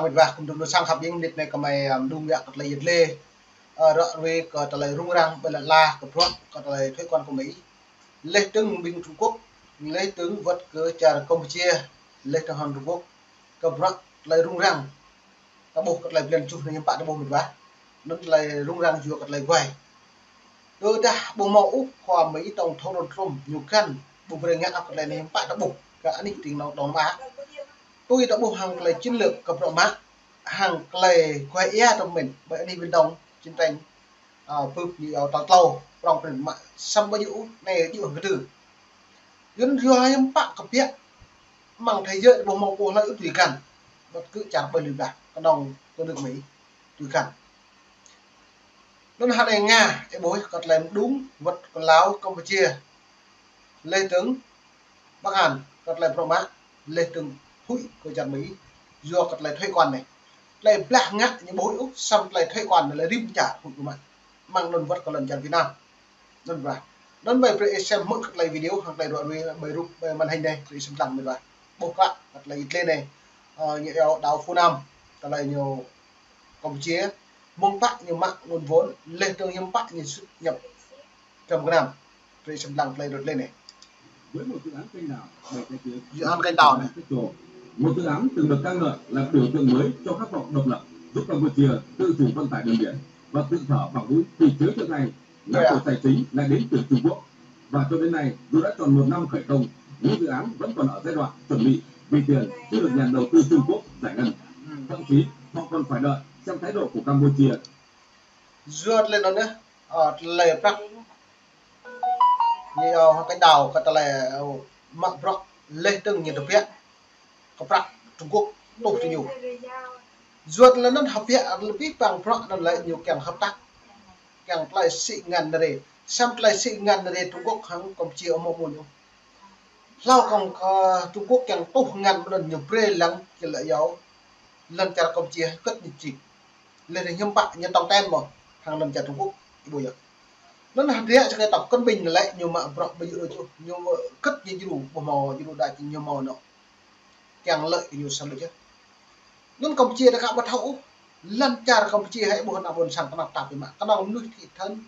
bang midwa kum dum sang khap yeng dit ne kamai dung ya kat le yit le ra we ka ta le rung rang bela la ka pro ka ta le thoi quan của Mỹ lê tướng binh Trung Quốc lê tướng vật cơ cha Campuchia lê tướng Hàn Trung Quốc ka pro le rung rang ka bo kat le plan chu ne pa ta bo midwa nó le rung rang ju kat le quay đôi ta bộ mẫu khoa Mỹ tổng thống Donald Trump nhiều khăn bộ về ngã kat le ne pa ta bo ka ani ting nó đón má tôi đã bộ hàng là chiến lược cập độ mát hàng lề khoe ia trong mình bởi đi bên đông chiến tranh phước như ở tàu tàu trong phần mạng xăm bao nhiêu này chịu cái từ dân thừa em bạn cập biết mang thấy dễ bộ màu của lợi tùy cần bất cứ chẳng bởi lừa gạt con đồng tôi được Mỹ tùy cần nên hàng này Nga cái bối còn làm đúng vật còn láo Campuchia lê tướng Bắc Hàn còn làm pro mát lê tướng hụi của Trần Mỹ do cật lại thuê quan này lại lạc ngắt những bối úc xong lại thuê quan này là rim trả hụi của bạn mang đơn vật của lần Trần Việt Nam đơn và đơn về xem mỗi cật lại video hoặc lại đoạn về rút màn hình này thì xem rằng mình và bộ cạn cật lại lên này như đào Phú Nam cật lại nhiều Campuchia mong tắc nhiều mạng nguồn vốn lên tương hiếm bắt như xuất nhập trong cái năm thì xem rằng lại đột lên này với một dự án kênh đào dự án kênh đào này một dự án từng được ca ngợi là biểu tượng mới cho khát vọng độc lập giúp Campuchia tự chủ vận tải đường biển và tự thở bằng mũi thì chứa trước này là của tài chính lại đến từ Trung Quốc và cho đến nay dù đã tròn 1 năm khởi công nhưng dự án vẫn còn ở giai đoạn chuẩn bị vì tiền chưa được nhà đầu tư Trung Quốc giải ngân thậm chí họ còn phải đợi xem thái độ của Campuchia rượt lên đó nữa lề bắc như cái đào cái là mạng rock lên từng như được biết có bạc Trung Quốc tốt cho nhiều ruột là nó học viện là biết bằng rock nó lại nhiều càng hợp tác càng lại xị ngàn để xem lại xị ngàn để Trung Quốc hàng Campuchia ở một mùa lao còn Trung Quốc càng tốt ngàn lần nhiều pre lắng thì lại giáo lần trả Campuchia cất như chỉ lên thì hiếm bạn như tòng ten mà hàng lần trả Trung Quốc bây giờ nó là thế cho cái tộc cân bình lại nhiều mạng rock bây giờ nhiều cất như đủ màu như đủ đại nhiều màu nọ càng lợi nhiều sang được chứ nhưng Campuchia đã gặp bắt hậu lần trả Campuchia hãy buồn nào buồn sang các tạp về mạng các nào nuôi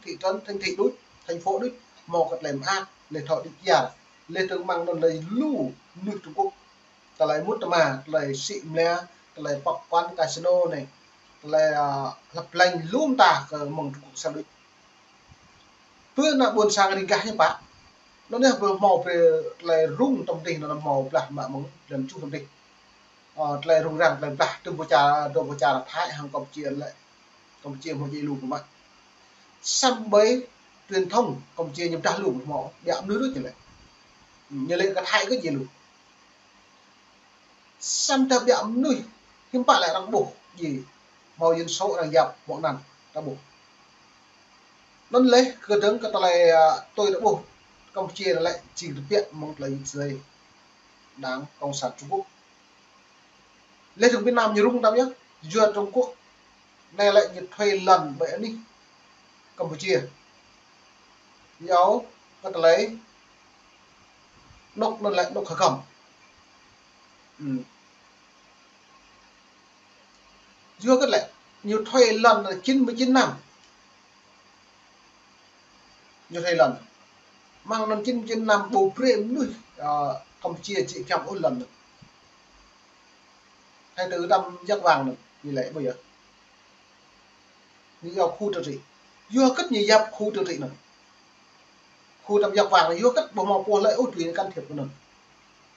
thị trấn thành thị đối thành phố đối mò cật làm a để thọ đi giả lên tương mang nó lấy lưu nuôi Trung Quốc ta lại mút mà lại xịn nè lại bọc quán casino này lại lập lành luôn ta mong Trung Quốc sang được vừa là buồn sang đi cả như bạn nó nè vừa mò về lại rung trong tình nó mò là mà muốn lần chung trong tình lại rung rằng lại là từ bộ trà là thái hàng Campuchia một dây lù của bạn xăm bấy truyền thông Campuchia nhập trả lù của mỏ đẹp nước nước như vậy như lên cái thái cái gì lù xăm tập đẹp nuôi nhưng bạn lại đang bổ gì màu dân số đang dập bọn nằm đang bổ nó lấy cơ tướng cái này tôi đã bổ Campuchia lại chỉ thực hiện một lấy giây đáng cộng sản Trung Quốc lênถึง Việt Nam như rung tam nhé duyệt Trung Quốc này lại nhiệt thuê lần vậy đi Campuchia giáo có thể lấy nộp nó lại nộp khởi khẩm duyệt cái lại nhiều thuê lần là 99 năm nhiều thuê lần mang năm 99 năm bù prem nuôi Campuchia chỉ kèm ôn lần hay từ năm giác vàng này như lẽ bây giờ như vào khu tự trị vừa cất như dập khu tự trị này khu năm giác vàng này vừa cất bộ màu của lễ ưu thủy can thiệp của mình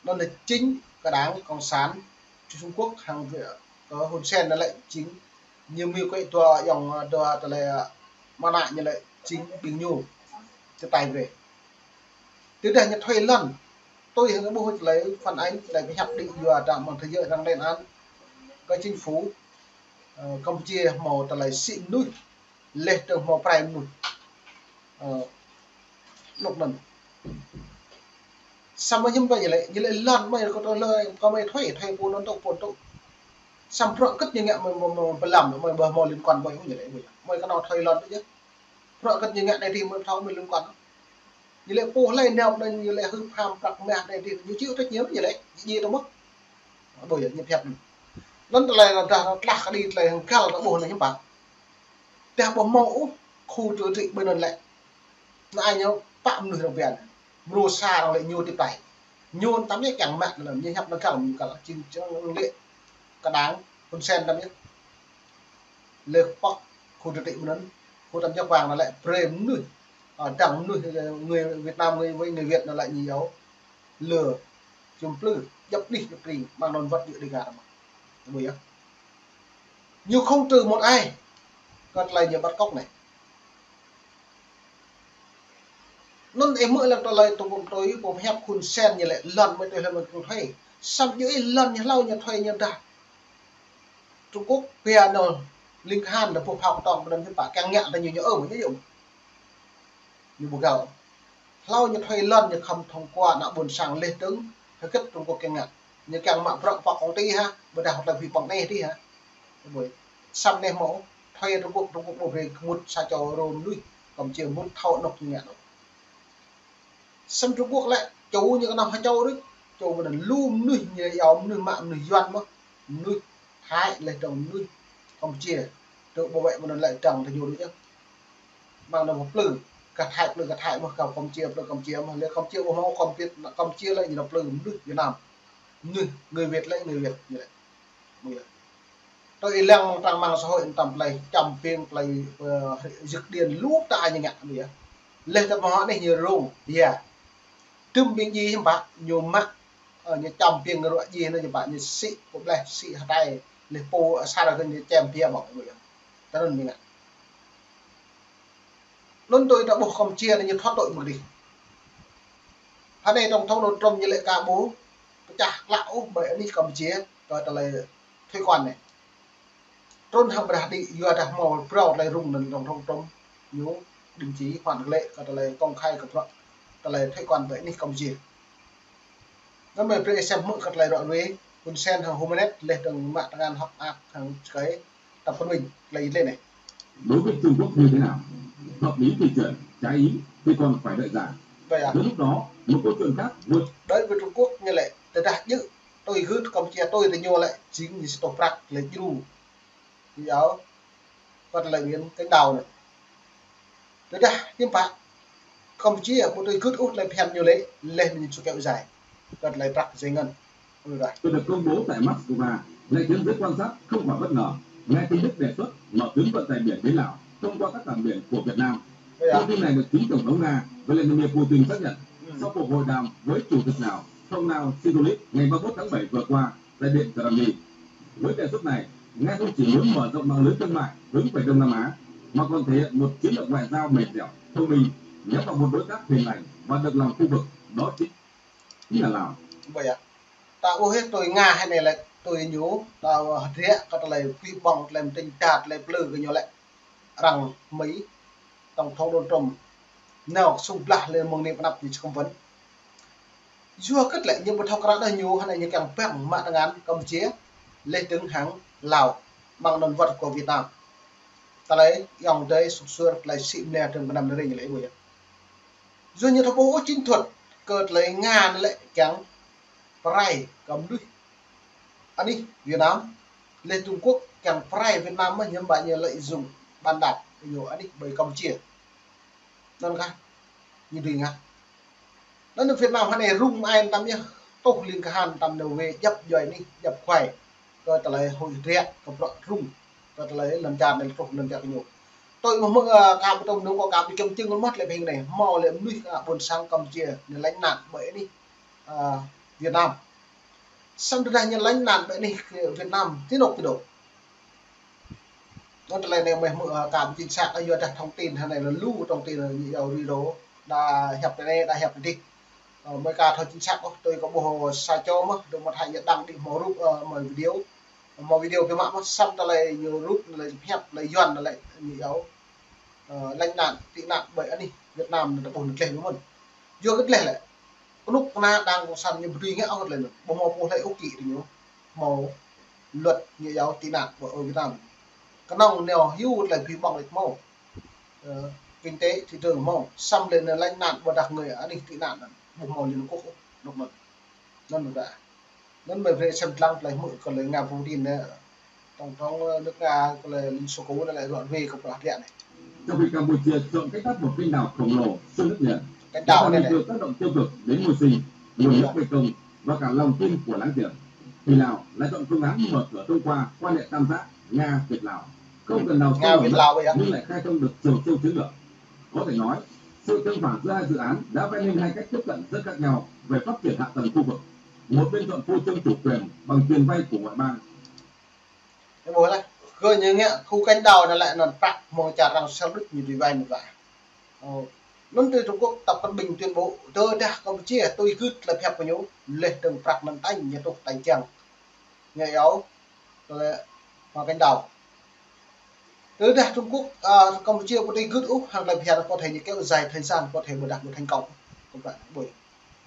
nó là chính cái đáng còn sán Trung Quốc hàng viện có hồn sen nó lại chính như miêu cái tòa dòng tòa là mang lại như lại chính bình nhu cho tài về từ đây nhận thuê lần tôi thì bộ lấy phản ánh lại cái hiệp định vừa đảm bằng thế giới đang lên án cái chính phủ Campuchia màu ta lại xịn nuôi lên từ màu prime nuôi lúc lần sao mà như vậy như lại lần mà có lời có mấy thuê của nó tộc xong rồi cất như vậy mà làm mà màu liên quan với như vậy mấy cái nào thuê lần đấy chứ rồi cất như vậy này thì mới tháo mình liên quan như lại cô lên neo đây như lại hư ham đặc mẹ này thì như chịu trách nhiệm như đấy gì đâu mất bây giờ nhập hẹp nên là đặt đi là cao là buồn này các bạn ta bỏ mẫu khu chữa trị bên lại mà ai nhớ phạm người đồng viện rùa xa nó lại nhô tiếp này nhôn tắm nhất chẳng mạng là như nhấp nó cả chim cho lệ cả đáng con sen tắm nhất lệ bọc khu chữa trị bênนั้นkhu tắm cho vàng là lại prem người ở đằng người Việt Nam với người Việt là lại nhiều lừa chùm plư dập đi bằng đòn vật địa đi gà mà bởi như không trừ một ai còn lại nhiều bắt cóc này nên em mới là tôi tôi hẹp khuôn sen như lại lần mới tôi là mình cũng thấy xong những lần như lâu như thuê như ta Trung Quốc piano linh han là phục học toàn bên cái bà càng nhẹ là nhiều nhớ ở một cái dụng như bộ gạo lâu như thuê lần như không thông qua đã buồn sang lên tướng phải kết Trung Quốc càng nhẹ như càng mạng rộng vào công ty ha bữa nào là vì bằng này đi hả buổi xong này mẫu thuê Trung Quốc một về một sao cho rồi nuôi còn chiều muốn thâu độc nhẹ xong Trung Quốc lại chú như cái nào hai châu đấy chú mình luôn nuôi như ống nuôi mạng nuôi doan mà nuôi hai lại trồng nuôi không chia được bộ vậy mình lại trồng thì nhiều đấy chứ mà là một lử gặt hại mà cầu không chia mà lấy không chia mà không chia lại như độc lử nuôi Việt Nam người Việt lấy người Việt như vậy tôi lăng trang mạng xã hội tầm này trầm phiên này dược điền lúc tại như ngạn vậy lên tập họ này nhiều rung yeah trưng biên gì không bạn nhiều mắt ở như trầm phiên người loại gì nó như bạn như sĩ cũng là sĩ tay lấy po sao là gần chèm phía mọi người ta nên mình ạ luôn tôi đã buộc không chia như thoát tội một đi hắn này trong thông đồ trông như lệ ca bố chả lão bởi đi cầm chia rồi ta lại thuê quan này trôn học đạt đi vừa đặt màu pro lại rung lần trong thông trông nhớ đình chỉ khoản lệ ta lại công khai cập luận ta lại thuê quan bởi đi cầm chia nó mới phải xem mức cật lại đoạn với quân sen hàng homenet lên từng mạng ngàn học ạc hàng cái tập phân mình lấy lên này đối với Trung Quốc như thế nào hợp lý thì chuẩn trái ý thì còn phải đợi giải vậy à đến lúc đó một câu chuyện khác vượt đấy với Trung Quốc như lại tôi đã như tôi gửi Campuchia tôi thì nhô lại chính như stop rack lấy chu thì áo còn lại biến cái đầu này tôi đã nhưng mà Campuchia của tôi gửi út lại phèn nhiều lấy lên như số kẹo dài còn lại rack dây ngân rồi tôi được công bố tại Moscow lại khiến giới quan sát không khỏi bất ngờ nghe tin Đức đề xuất mở tuyến vận tải biển đến Lào thông qua các cảng biển của Việt Nam. Thông tin này được chính tổng thống Nga Vladimir Putin xác nhận sau cuộc hội đàm với chủ tịch Lào Thông Nao Sisulit ngày 31 tháng 7 vừa qua tại điện Kremlin. Với đề xuất này, Nga không chỉ muốn mở rộng mạng lưới thương mại hướng về Đông Nam Á mà còn thể hiện một chiến lược ngoại giao mềm dẻo, thông minh nhắm vào một đối tác hiền lành và được lòng khu vực, đó chính là Lào. vậy à tao hết tôi Nga hay này lại tôi nhớ tao rẽ có lại phi bong làm tình chặt lại lư cái nhỏ lại rằng mấy tổng thống đồn trùm nào xung lại lên một niệm nạp thì không vấn chưa cất lại nhưng một thao ra đây nhiều hay này như càng phẳng mạng ngắn Campuchia lên tướng hàng Lào bằng đòn vật của Việt Nam ta lấy dòng đây sụp xưa lại xịn nè trong cái năm đấy như lấy vậy rồi như thao bố chính thuật cợt lấy Nga lại chẳng Prai cầm đuôi anh đi Việt Nam lên Trung Quốc càng Prai Việt Nam mà nhưng bạn như lợi dụng ban đạp nhiều anh đi bởi Campuchia nên cả như đi nga nó được Việt Nam hôm nay rung ai tắm nhá tốt liên hàn tầm đầu về dập dời đi dập khỏe rồi ta lấy hồi rẹt cầm đoạn rung rồi ta lấy lần tràn này trục lần tràn nhiều tôi mà mơ cam trong nếu có cam thì trong chân con mắt lại hình này mò lại nuôi buồn sang Campuchia để lãnh nạn bởi đi Việt Nam xong ra nhân lãnh nạn vậy đi Việt Nam tiếp tục cái độ nó lại này mình mở cảm chính xác ở đặt thông tin hay này là lưu thông tin là nhiều video đã hẹp này đã hẹp đi mới cả thôi chính xác tôi có bộ sai cho mà được một hai nhận đăng đi mở rút mở video cái mạng xong ta lại nhiều rút lại hẹp lại dần lại nhiều lãnh nạn tị nạn bởi đi Việt Nam là ổn định đúng không chưa cái này lại lúc na đang có săn nhưng tuy nghĩa hơn là bộ màu lại ốc kỵ thì nhớ màu luật như giáo tị nạn của ở Việt Nam cái nòng nèo hưu lại vì bằng lịch màu kinh tế thị trường màu xăm lên là lãnh nạn và đặc người ở định tị nạn bộ màu liên quốc độc mật nên được đã nên bởi về xem lăng lại mỗi còn lấy Nga Putin tổng thống nước Nga là Liên Xô cũ lại dọn về cộng hòa điện này. Trong khi Campuchia chọn cách tắt một kênh đào khổng lồ xuyên đất liền, Cái đảo này nguy cơ tác động tiêu cực đến môi sinh, nguồn nước Mekong và cả lòng tin của láng giềng, thì Lào lại chọn phương án mở cửa thông qua quan hệ tam giác Nga Việt Lào, không cần đào sâu vào đất nhưng lại khai thông được chiều sâu chiến lược. Có thể nói, sự tương phản giữa hai dự án đã vẽ nên hai cách tiếp cận rất khác nhau về phát triển hạ tầng khu vực. Một bên chọn phô trương chủ quyền bằng tiền vay của ngoại bang. Cái bố này, cơ như nghe khu cánh đào này lại là tạc một trả rằng sao đức như tùy vay một vài. Lúc từ Trung Quốc Tập Cận Bình tuyên bố tôi đã Campuchia tôi cứ là phép của nhú lệ từng phạt nằm tay nhà tục tay chẳng ngày áo rồi vào cánh đào từ đây Trung Quốc Campuchia có thể cứ úc hàng làm phép có thể những kéo dài thời gian có thể đạt được thành công không phải bởi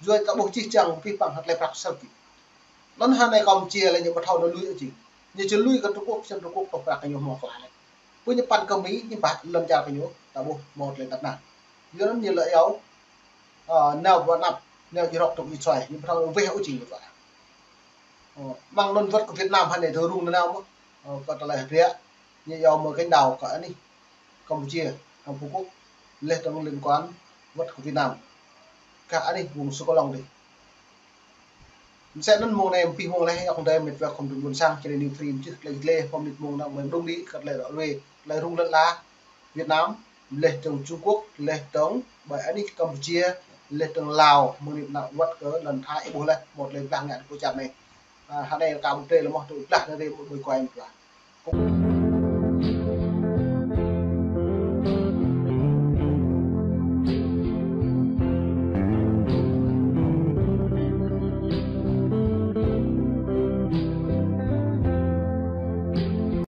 rồi các bộ chi chẳng vi phạm hạt lệ phạt sao kịp nó hàng này Campuchia là những một thầu nó lui gì như chưa luiกับTrung Quốc xem Trung Quốc tập phạt cái nhiều mỏ lại với những pan cầm Mỹ nhưng phạt lần chào cái nhú tạo bộ một lên đặt nặng giữa nó như lợi áo nào vào nằm nào chỉ đọc trong bị xoài nhưng thằng về hậu trình vậy bằng luân vật của Việt Nam hay để thờ rung nào có lại rẻ như dầu một cái đào cả đi Campuchia Hàn Quốc lên trong liên quan vật của Việt Nam cả đi vùng số có lòng đi sẽ nên mùa này phi mùa này không đây mình về không được buồn sang cho nên đi phim chứ lấy lê không được mùa nào mình đông đi cật lại đó về lại rung lẫn lá Việt Nam lên trong Trung Quốc lên tống bởi đi Campuchia lên trong Lào một điểm nào vật cỡ lần thái bố lên một lần vàng ngàn của chạm này đây là cả một tê là một tụi đặt ra đây một buổi quay một